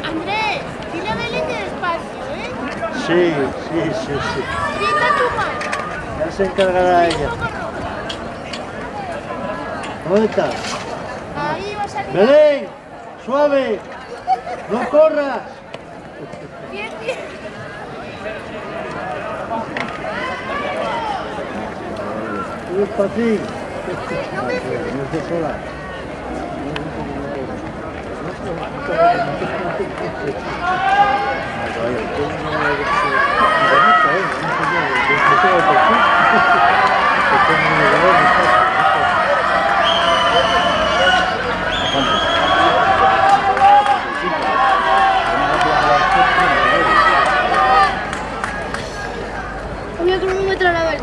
Andrés, dile a Belén que despacio, ¿eh? Sí. Aprieta tu mano. Ya se encargará ella. ¿Dónde está? Ahí va a salir. ¡Belén! ¡Suave! ¡No corras! Bien. Despacín. No me No estés sola. Voy a cronometrar a ver.